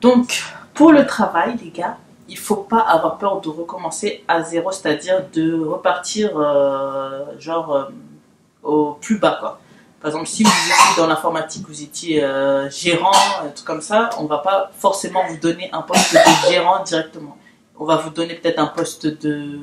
Donc, pour le travail, les gars, il ne faut pas avoir peur de recommencer à zéro, c'est-à-dire de repartir au plus bas, quoi. Par exemple, si vous étiez dans l'informatique, vous étiez gérant, un truc comme ça, on ne va pas forcément vous donner un poste de gérant directement. On va vous donner peut-être un poste de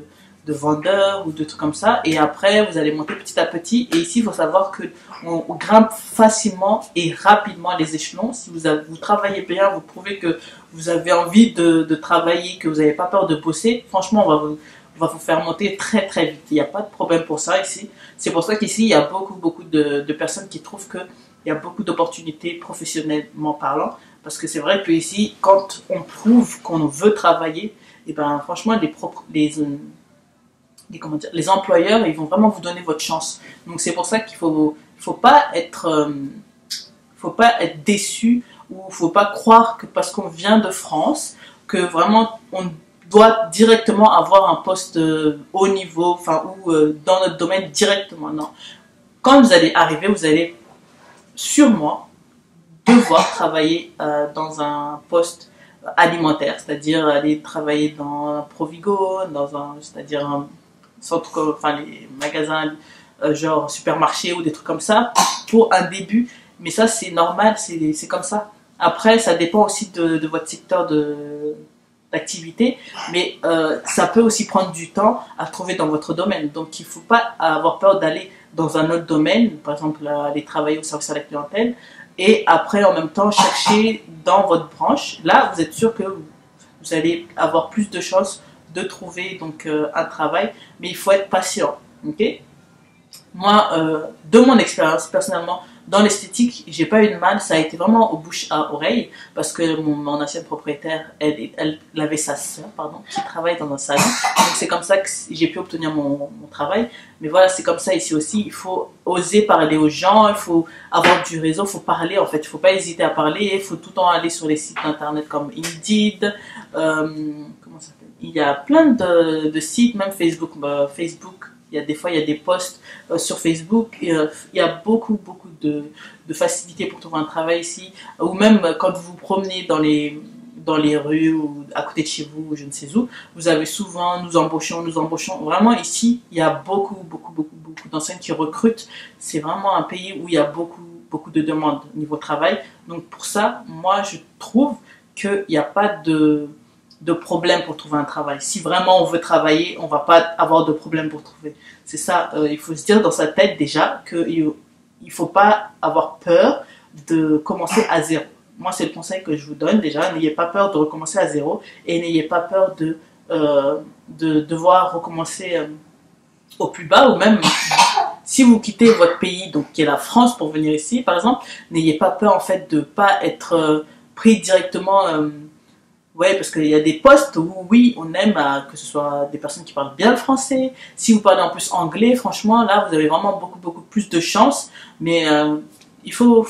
vendeur ou de trucs comme ça, et après vous allez monter petit à petit. Et ici il faut savoir que on grimpe facilement et rapidement les échelons. Si vous travaillez bien, vous prouvez que vous avez envie de travailler, que vous n'avez pas peur de bosser, franchement on va vous faire monter très très vite. Il n'y a pas de problème pour ça ici. C'est pour ça qu'ici il y a beaucoup de personnes qui trouvent qu'il y a beaucoup d'opportunités professionnellement parlant, parce que c'est vrai que ici quand on prouve qu'on veut travailler, et ben franchement les employeurs, ils vont vraiment vous donner votre chance. Donc c'est pour ça qu'il faut pas être déçu, ou faut pas croire que parce qu'on vient de France que vraiment on doit directement avoir un poste haut niveau, enfin ou dans notre domaine directement. Non. Quand vous allez arriver, vous allez sûrement devoir travailler dans un poste alimentaire, c'est-à-dire aller travailler dans un Provigo, c'est-à-dire un centre, enfin les magasins genre supermarché ou des trucs comme ça pour un début. Mais ça c'est normal, c'est comme ça. Après ça dépend aussi de votre secteur d'activité, mais ça peut aussi prendre du temps à trouver dans votre domaine. Donc il ne faut pas avoir peur d'aller dans un autre domaine, par exemple aller travailler au service à la clientèle, et après en même temps chercher dans votre branche. Là vous êtes sûr que vous allez avoir plus de chances de trouver donc un travail, mais il faut être patient. Ok. Moi, de mon expérience personnellement dans l'esthétique, j'ai pas eu de mal, ça a été vraiment au bouche à oreille, parce que mon ancienne propriétaire, elle avait sa soeur, pardon, qui travaille dans un salon, donc c'est comme ça que j'ai pu obtenir mon travail. Mais voilà, c'est comme ça ici aussi, il faut oser parler aux gens, il faut avoir du réseau, il faut parler en fait, il faut pas hésiter à parler, il faut tout le temps aller sur les sites internet comme Indeed, comment ça s'appelle, il y a plein de sites, même Facebook, des fois il y a des posts sur Facebook, et, il y a beaucoup de facilité pour trouver un travail ici, ou même quand vous vous promenez dans les rues ou à côté de chez vous, je ne sais où, vous avez souvent nous embauchons. Vraiment ici, il y a beaucoup d'enseignes qui recrutent. C'est vraiment un pays où il y a beaucoup de demandes au niveau travail. Donc pour ça, moi je trouve qu'il n'y a pas de problème pour trouver un travail. Si vraiment on veut travailler, on va pas avoir de problème pour trouver. C'est ça, il faut se dire dans sa tête déjà qu'il ne faut pas avoir peur de commencer à zéro. Moi, c'est le conseil que je vous donne déjà. N'ayez pas peur de recommencer à zéro, et n'ayez pas peur de devoir recommencer au plus bas, ou même si vous quittez votre pays, donc qui est la France, pour venir ici, par exemple, n'ayez pas peur en fait de pas être pris directement. Ouais, parce qu'il y a des postes où, oui, on aime que ce soit des personnes qui parlent bien le français. Si vous parlez en plus anglais, franchement, là, vous avez vraiment beaucoup plus de chance. Mais il faut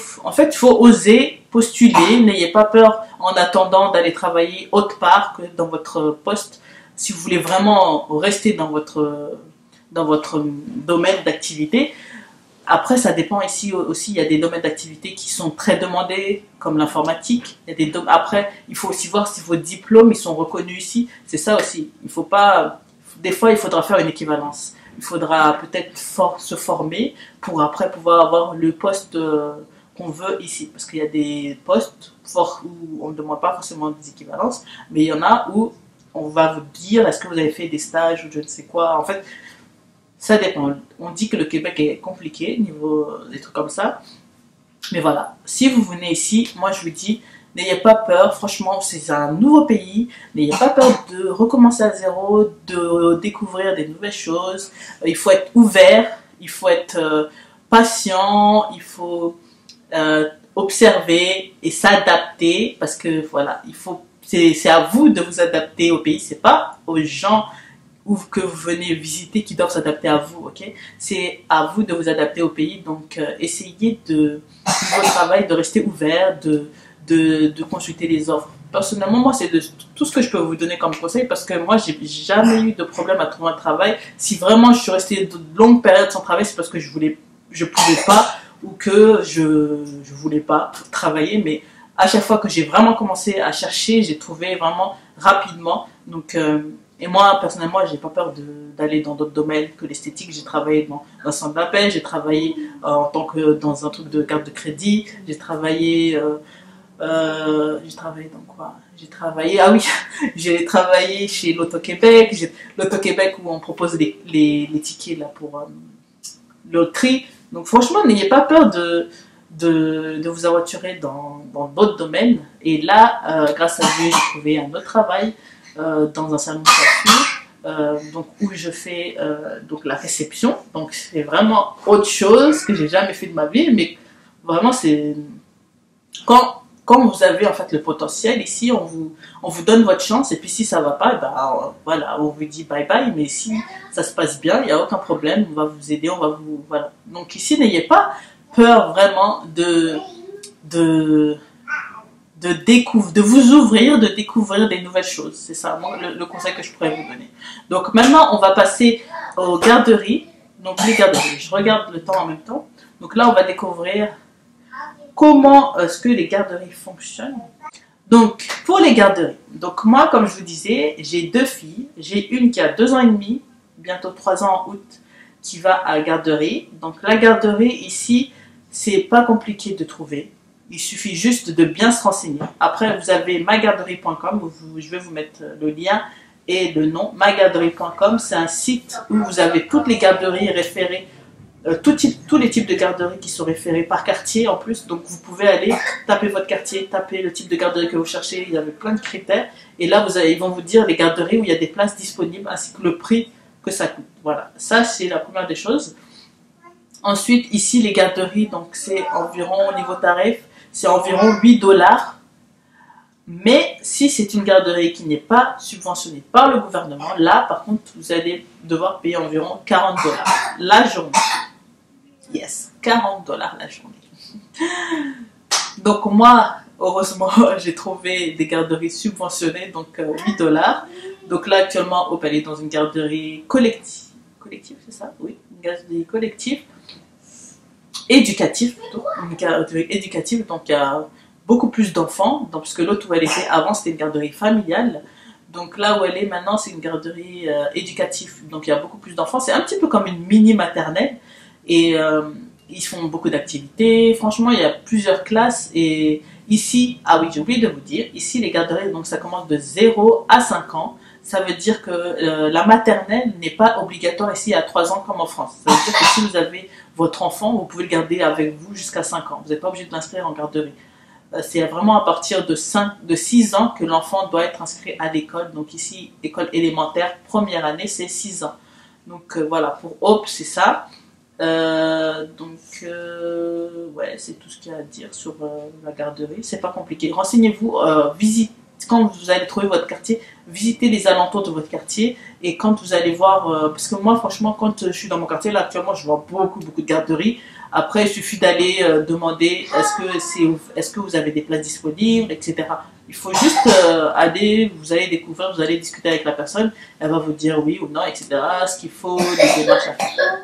oser postuler. N'ayez pas peur en attendant d'aller travailler autre part que dans votre poste. Si vous voulez vraiment rester dans votre domaine d'activité. Après, ça dépend ici aussi, il y a des domaines d'activité qui sont très demandés, comme l'informatique. Après, il faut aussi voir si vos diplômes ils sont reconnus ici. C'est ça aussi. Il faut pas. Des fois, il faudra faire une équivalence. Il faudra peut-être se former pour après pouvoir avoir le poste qu'on veut ici. Parce qu'il y a des postes où on ne demande pas forcément des équivalences, mais il y en a où on va vous dire est-ce que vous avez fait des stages ou je ne sais quoi. En fait, ça dépend. On dit que le Québec est compliqué niveau des trucs comme ça. Mais voilà, si vous venez ici, moi je vous dis, n'ayez pas peur. Franchement, c'est un nouveau pays. N'ayez pas peur de recommencer à zéro, de découvrir des nouvelles choses. Il faut être ouvert, il faut être patient, il faut observer et s'adapter. Parce que voilà, c'est à vous de vous adapter au pays. C'est pas aux gens ou que vous venez visiter qui doivent s'adapter à vous, ok? C'est à vous de vous adapter au pays, donc essayez niveau travail, de rester ouvert, de consulter les offres. Personnellement, moi, c'est tout ce que je peux vous donner comme conseil, parce que moi, j'ai jamais eu de problème à trouver un travail. Si vraiment je suis restée de longues périodes sans travail, c'est parce que je pouvais pas, ou que je voulais pas travailler, mais à chaque fois que j'ai vraiment commencé à chercher, j'ai trouvé vraiment rapidement. Donc, et moi, personnellement, j'ai pas peur d'aller dans d'autres domaines que l'esthétique. J'ai travaillé dans un centre d'appel, j'ai travaillé en tant que dans un truc de carte de crédit, j'ai travaillé dans quoi? J'ai travaillé, ah oui, j'ai travaillé chez l'Auto-Québec, l'Auto-Québec où on propose les tickets là pour loterie. Donc franchement, n'ayez pas peur de vous aventurer dans d'autres domaines. Et là, grâce à Dieu, j'ai trouvé un autre travail dans un salon de coiffure, donc où je fais donc la réception. Donc c'est vraiment autre chose que j'ai jamais fait de ma vie, mais vraiment c'est quand vous avez en fait le potentiel ici, on vous donne votre chance et puis si ça va pas, ben, voilà, on vous dit bye bye, mais si ça se passe bien, il n'y a aucun problème, on va vous aider, on va vous, voilà. Donc ici, n'ayez pas peur vraiment de, de vous ouvrir, de découvrir des nouvelles choses. C'est ça, moi, le conseil que je pourrais vous donner. Donc maintenant, on va passer aux garderies. Donc les garderies, je regarde le temps en même temps. Donc là, on va découvrir comment est-ce que les garderies fonctionnent. Donc, pour les garderies, donc moi, comme je vous disais, j'ai 2 filles. J'ai une qui a 2 ans et demi, bientôt 3 ans en août, qui va à la garderie. Donc, la garderie, ici, c'est pas compliqué de trouver. Il suffit juste de bien se renseigner. Après, vous avez magarderie.com, je vais vous mettre le lien et le nom. Magarderie.com, c'est un site où vous avez toutes les garderies référées, tous les types de garderies qui sont référés par quartier en plus. Donc vous pouvez aller taper votre quartier, taper le type de garderie que vous cherchez. Il y avait plein de critères. Et là, ils vont vous dire les garderies où il y a des places disponibles ainsi que le prix que ça coûte. Voilà, ça c'est la première des choses. Ensuite, ici, les garderies, donc c'est environ, au niveau tarif, c'est environ 8 $. Mais si c'est une garderie qui n'est pas subventionnée par le gouvernement, là, par contre, vous allez devoir payer environ 40 $ la journée. Yes, 40 $ la journée. Donc moi, heureusement, j'ai trouvé des garderies subventionnées, donc 8 $. Donc là, actuellement, Hope, elle est dans une garderie collective. Collective, c'est ça? Oui, une garderie collective. Éducative, plutôt. Une garderie éducative, donc il y a beaucoup plus d'enfants, parce que l'autre où elle était avant, c'était une garderie familiale. Donc là où elle est maintenant, c'est une garderie éducative. Donc il y a beaucoup plus d'enfants. C'est un petit peu comme une mini maternelle. Et ils font beaucoup d'activités. Franchement, il y a plusieurs classes. Et ici, ah oui, j'ai oublié de vous dire, ici les garderies, donc ça commence de 0 à 5 ans. Ça veut dire que la maternelle n'est pas obligatoire ici à 3 ans comme en France. Ça veut dire que si vous avez votre enfant, vous pouvez le garder avec vous jusqu'à 5 ans. Vous n'êtes pas obligé de l'inscrire en garderie. C'est vraiment à partir de 6 ans que l'enfant doit être inscrit à l'école. Donc ici, école élémentaire, première année, c'est 6 ans. Donc voilà, pour Hope, c'est ça. Ouais, c'est tout ce qu'il y a à dire sur la garderie. C'est pas compliqué. Renseignez-vous, quand vous allez trouver votre quartier, visitez les alentours de votre quartier. Et quand vous allez voir, parce que moi, franchement, quand je suis dans mon quartier, là, actuellement, je vois beaucoup de garderies. Après, il suffit d'aller demander est-ce que vous avez des places disponibles, etc. Il faut juste aller, vous allez découvrir, vous allez discuter avec la personne, elle va vous dire oui ou non, etc. Ce qu'il faut, les démarches à faire.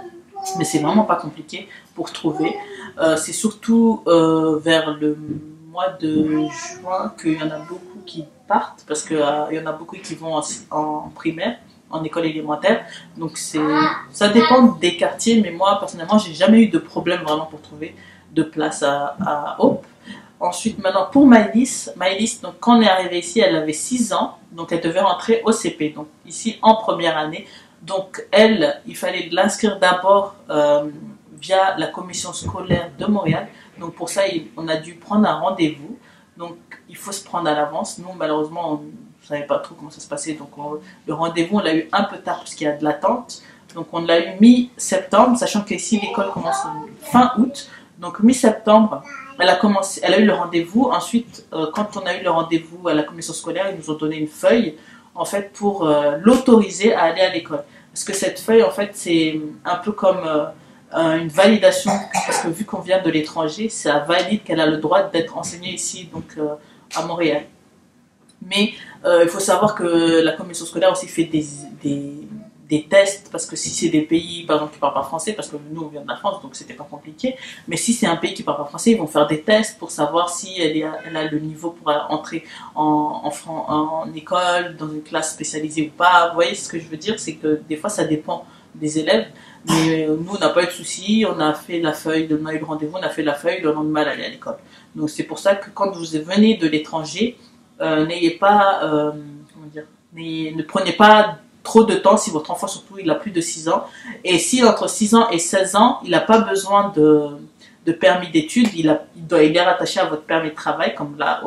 Mais c'est vraiment pas compliqué pour trouver. C'est surtout vers le mois de juin qu'il y en a beaucoup qui partent, parce qu'il y en a beaucoup qui vont en primaire, en école élémentaire. Donc ça dépend des quartiers, mais moi personnellement j'ai jamais eu de problème vraiment pour trouver de place à Hope. Ensuite, maintenant pour Maëlys, donc quand on est arrivé ici, elle avait 6 ans, donc elle devait rentrer au CP, donc ici en première année. Donc elle, il fallait l'inscrire d'abord via la commission scolaire de Montréal. Donc pour ça, on a dû prendre un rendez-vous. Donc il faut se prendre à l'avance. Nous, malheureusement, on ne savait pas trop comment ça se passait. Donc le rendez-vous, on l'a eu un peu tard parce qu'il y a de l'attente. Donc on l'a eu mi-septembre, sachant qu'ici l'école commence fin août. Donc mi-septembre, elle a eu le rendez-vous. Ensuite, quand on a eu le rendez-vous à la commission scolaire, ils nous ont donné une feuille en fait pour l'autoriser à aller à l'école. Parce que cette feuille, en fait, c'est un peu comme une validation, parce que vu qu'on vient de l'étranger, ça valide qu'elle a le droit d'être enseignée ici, donc à Montréal. Mais il faut savoir que la commission scolaire aussi fait des des tests, parce que si c'est des pays, par exemple, qui ne parlent pas français, parce que nous, on vient de la France, donc c'était pas compliqué, mais si c'est un pays qui ne parle pas français, ils vont faire des tests pour savoir si elle a le niveau pour entrer en école, dans une classe spécialisée ou pas. Vous voyez ce que je veux dire, c'est que des fois, ça dépend des élèves. Mais nous, on n'a pas eu de soucis, on a fait la feuille, on a eu le rendez-vous, on a fait la feuille, le lendemain, d'aller à l'école. Donc c'est pour ça que quand vous venez de l'étranger, n'ayez pas, comment dire, ne prenez pas trop de temps si votre enfant, surtout, il a plus de 6 ans. Et si entre 6 ans et 16 ans, il n'a pas besoin de permis d'études, il est rattaché à votre permis de travail, comme là,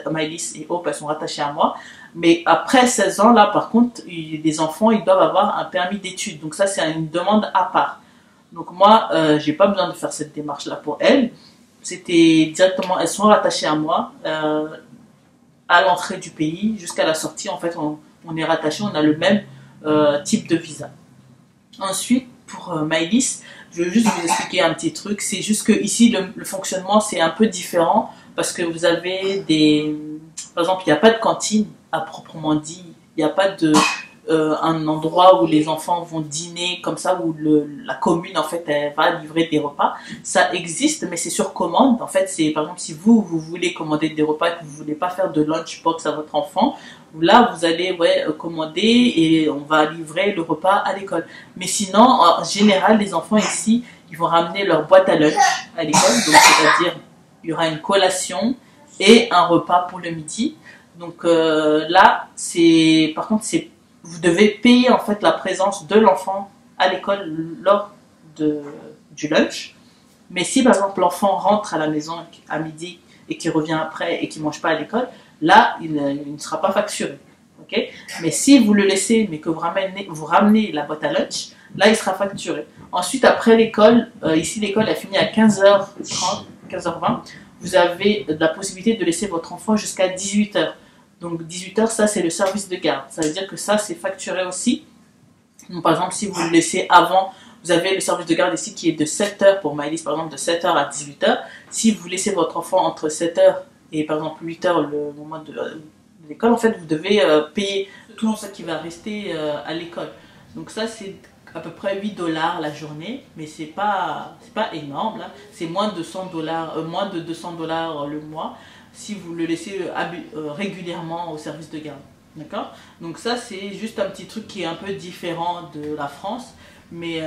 Maëlys et Hope, elles sont rattachées à moi. Mais après 16 ans, là, par contre, les enfants, ils doivent avoir un permis d'études. Donc ça, c'est une demande à part. Donc moi, j'ai pas besoin de faire cette démarche-là pour elles. C'était directement, elles sont rattachées à moi à l'entrée du pays jusqu'à la sortie. En fait, on est rattachés, on a le même type de visa. Ensuite, pour Maëlys, je veux juste vous expliquer un petit truc. C'est juste que ici, le fonctionnement, c'est un peu différent parce que vous avez des... Par exemple, il n'y a pas de cantine à proprement dit. Il n'y a pas un endroit où les enfants vont dîner comme ça, où la commune, en fait, elle va livrer des repas. Ça existe, mais c'est sur commande. En fait, c'est par exemple, si vous voulez commander des repas et que vous ne voulez pas faire de lunchbox à votre enfant, là, vous allez commander et on va livrer le repas à l'école. Mais sinon, en général, les enfants ici, ils vont ramener leur boîte à lunch à l'école. Donc, c'est-à-dire, il y aura une collation et un repas pour le midi. Donc là, par contre, vous devez payer en fait la présence de l'enfant à l'école lors du lunch. Mais si par exemple l'enfant rentre à la maison à midi et qu'il revient après et qu'il ne mange pas à l'école, là, il ne sera pas facturé. Okay. Mais si vous le laissez, mais que vous ramenez la boîte à lunch, là, il sera facturé. Ensuite, après l'école, ici l'école a fini à 15h30, 15h20, vous avez la possibilité de laisser votre enfant jusqu'à 18h. Donc 18h, ça c'est le service de garde. Ça veut dire que ça c'est facturé aussi. Donc, par exemple, si vous le laissez avant, vous avez le service de garde ici qui est de 7h pour Maëlys, par exemple de 7h à 18h. Si vous laissez votre enfant entre 7h et par exemple 8h, le moment de l'école, en fait vous devez payer tout ce qui va rester à l'école. Donc ça c'est à peu près $8 la journée, mais c'est pas énorme là. C'est moins de $200 le mois si vous le laissez régulièrement au service de garde. D'accord? Donc ça c'est juste un petit truc qui est un peu différent de la France, mais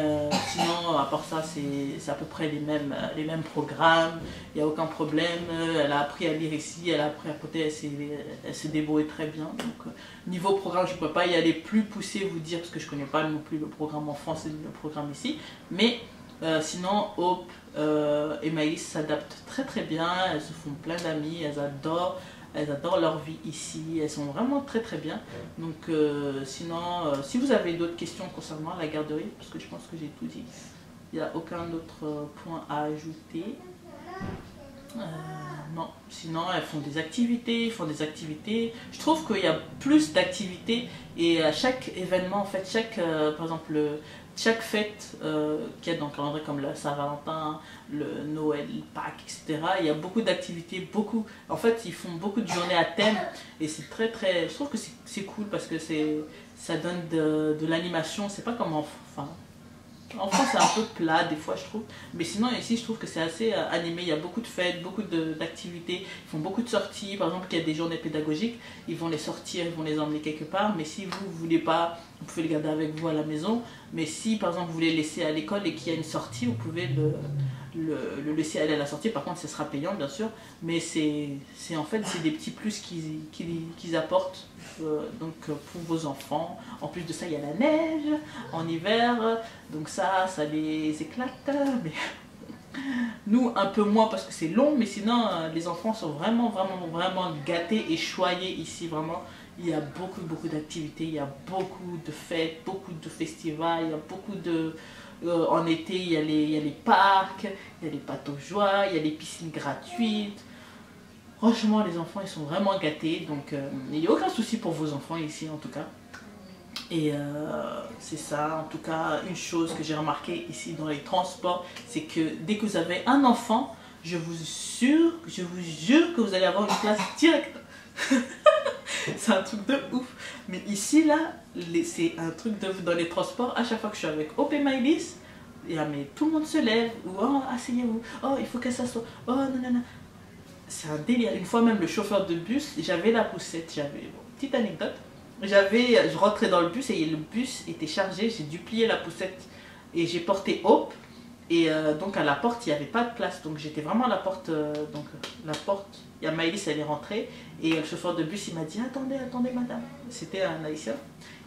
sinon à part ça c'est à peu près les mêmes programmes, il n'y a aucun problème. Elle a appris à lire ici, elle a appris à côté, elle se débrouille très bien. Donc niveau programme je ne peux pas y aller plus poussé vous dire parce que je ne connais pas non plus le programme en France et le programme ici, mais sinon Hope et Maëlys s'adaptent très très bien, elles se font plein d'amis, elles adorent leur vie ici, elles sont vraiment très très bien. Donc sinon, si vous avez d'autres questions concernant la garderie, parce que je pense que j'ai tout dit, il n'y a aucun autre point à ajouter. Non, sinon elles font des activités, Je trouve qu'il y a plus d'activités et à chaque événement, en fait, par exemple, chaque fête qu'il y a dans le calendrier comme le Saint-Valentin, le Noël, Pâques, etc. Il y a beaucoup d'activités, en fait ils font beaucoup de journées à thème et c'est très très, je trouve que c'est cool parce que ça donne de l'animation, c'est pas comme en France c'est un peu plat des fois je trouve, mais sinon ici je trouve que c'est assez animé, il y a beaucoup de fêtes, beaucoup d'activités, ils font beaucoup de sorties, par exemple il y a des journées pédagogiques, ils vont les sortir, ils vont les emmener quelque part, mais si vous ne voulez pas, vous pouvez le garder avec vous à la maison, mais si par exemple vous voulez le laisser à l'école et qu'il y a une sortie, vous pouvez le laisser aller à la sortie, par contre ce sera payant bien sûr, mais en fait c'est des petits plus qu'ils apportent pour vos enfants. En plus de ça il y a la neige en hiver, donc ça les éclate, mais nous un peu moins parce que c'est long, mais sinon les enfants sont vraiment gâtés et choyés ici, vraiment. Il y a beaucoup d'activités, il y a beaucoup de fêtes, beaucoup de festivals, il y a beaucoup en été, il y a les parcs, il y a les bateaux joie, il y a les piscines gratuites. Franchement, les enfants, ils sont vraiment gâtés. Donc, il n'y a aucun souci pour vos enfants ici, en tout cas. Et c'est ça, en tout cas, une chose que j'ai remarqué ici dans les transports, c'est que dès que vous avez un enfant, je vous jure que vous allez avoir une place directe. c'est un truc de ouf. Mais ici, là, c'est un truc de dans les transports. À chaque fois que je suis avec OP Mylis, mais tout le monde se lève. Ou oh, asseyez-vous. Oh, il faut que ça soit. Oh, non, non, non. C'est un délire. Une fois même, le chauffeur de bus, j'avais la poussette. Petite anecdote. Je rentrais dans le bus et le bus était chargé. J'ai dû plier la poussette et j'ai porté Hope. Et donc à la porte, il n'y avait pas de place. Donc j'étais vraiment à la porte. La porte, il y a Maëlys, elle est rentrée. Et le chauffeur de bus, il m'a dit attendez, attendez madame. C'était un haïtien.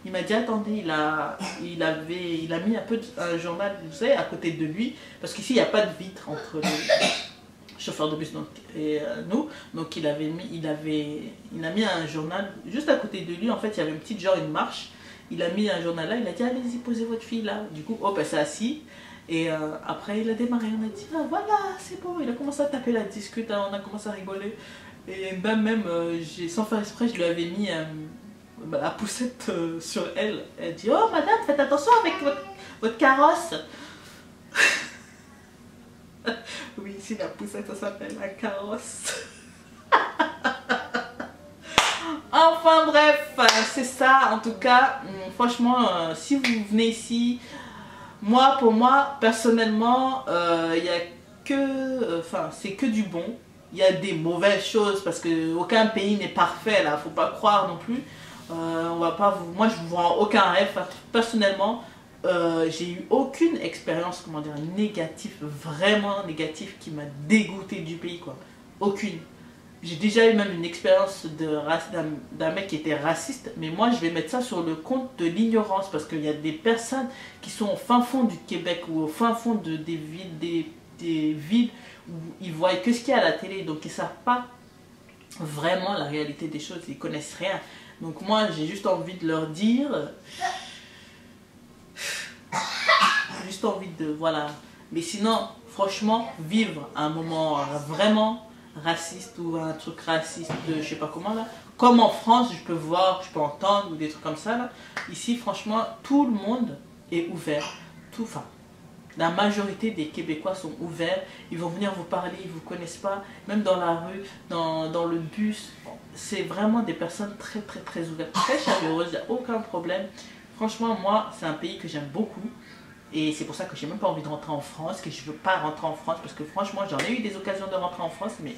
Il m'a dit attendez, il a mis un peu un journal, vous savez, à côté de lui. Parce qu'ici, il n'y a pas de vitre entre le chauffeur de bus et nous. Donc il a mis un journal juste à côté de lui. En fait, il y avait une marche. Il a mis un journal là, il a dit allez-y, posez votre fille là. Du coup, hop, elle s'est assise. Et après, il a démarré, on a dit, ah voilà, c'est bon. Il a commencé à taper la discute, hein, on a commencé à rigoler. Et même, sans faire exprès, je lui avais mis la poussette sur elle. Elle dit, oh madame, faites attention avec votre carrosse. Oui, ici, la poussette, ça s'appelle la carrosse. Enfin bref, c'est ça. En tout cas, franchement, si vous venez ici... Pour moi, personnellement, il y a que, c'est que du bon. Il y a des mauvaises choses parce que aucun pays n'est parfait là, faut pas croire non plus. Moi, je vous vends aucun rêve. Personnellement, j'ai eu aucune expérience, comment dire, négative, vraiment négative, qui m'a dégoûté du pays, quoi. Aucune. J'ai déjà eu même une expérience d'un mec qui était raciste, mais moi je vais mettre ça sur le compte de l'ignorance parce qu'il y a des personnes qui sont au fin fond du Québec ou au fin fond des villes où ils voient que ce qu'il y a à la télé, donc ils ne savent pas vraiment la réalité des choses, ils ne connaissent rien. Donc moi j'ai juste envie de leur dire, voilà. Mais sinon, franchement, vivre un moment vraiment raciste ou un truc raciste de je sais pas comment là, comme en France je peux voir, je peux entendre ou des trucs comme ça là, ici franchement tout le monde est ouvert, la majorité des Québécois sont ouverts, ils vont venir vous parler, ils vous connaissent pas, même dans la rue, dans le bus, c'est vraiment des personnes très très très ouvertes, très chaleureuses, il n'y a aucun problème. Franchement moi c'est un pays que j'aime beaucoup. Et c'est pour ça que j'ai même pas envie de rentrer en France, que je veux pas rentrer en France, parce que franchement j'en ai eu des occasions de rentrer en France, mais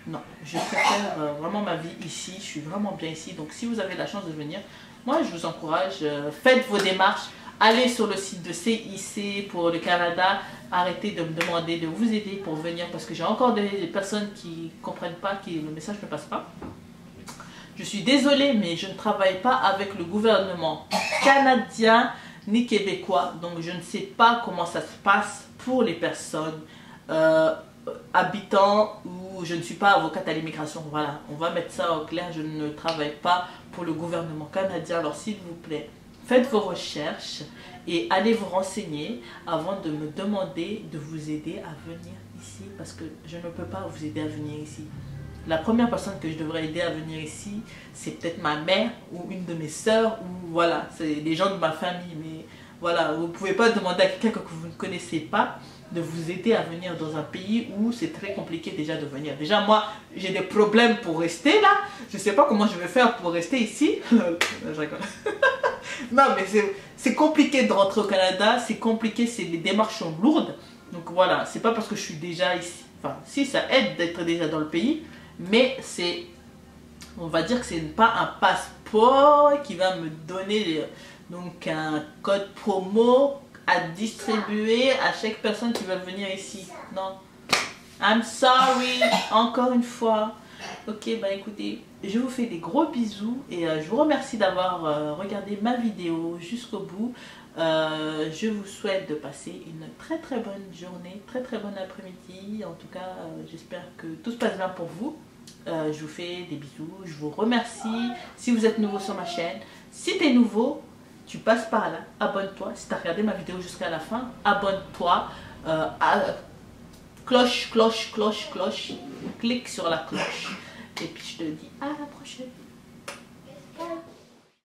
non, je préfère vraiment ma vie ici, je suis vraiment bien ici. Donc si vous avez la chance de venir, moi je vous encourage, faites vos démarches, allez sur le site de CIC pour le Canada, arrêtez de me demander de vous aider pour venir, parce que j'ai encore des personnes qui ne comprennent pas, le message ne passe pas. Je suis désolée, mais je ne travaille pas avec le gouvernement canadien ni québécois, donc je ne sais pas comment ça se passe pour les personnes habitant ou je ne suis pas avocate à l'immigration. Voilà, on va mettre ça au clair, je ne travaille pas pour le gouvernement canadien. Alors s'il vous plaît, faites vos recherches et allez vous renseigner avant de me demander de vous aider à venir ici, parce que je ne peux pas vous aider à venir ici. La première personne que je devrais aider à venir ici, c'est peut-être ma mère ou une de mes sœurs, ou voilà, c'est des gens de ma famille. Mais voilà, vous ne pouvez pas demander à quelqu'un que vous ne connaissez pas de vous aider à venir dans un pays où c'est très compliqué déjà de venir. Déjà moi, j'ai des problèmes pour rester là. Je ne sais pas comment je vais faire pour rester ici. Je rigole. Non mais c'est compliqué de rentrer au Canada, c'est compliqué, les démarches sont lourdes. Donc voilà, c'est pas parce que je suis déjà ici. Enfin, si ça aide d'être déjà dans le pays. Mais on va dire que c'est pas un passeport qui va me donner donc un code promo à distribuer à chaque personne qui veut venir ici. Non, I'm sorry, encore une fois. Ok, bah écoutez, je vous fais des gros bisous et je vous remercie d'avoir regardé ma vidéo jusqu'au bout. Je vous souhaite de passer une très très bonne journée, très très bon après-midi. En tout cas, j'espère que tout se passe bien pour vous. Je vous fais des bisous, je vous remercie. Si vous êtes nouveau sur ma chaîne, si tu es nouveau, tu passes par là, abonne-toi. Si tu as regardé ma vidéo jusqu'à la fin, abonne-toi. Cloche, cloche, cloche, cloche. Clique sur la cloche. Et puis je te dis à la prochaine.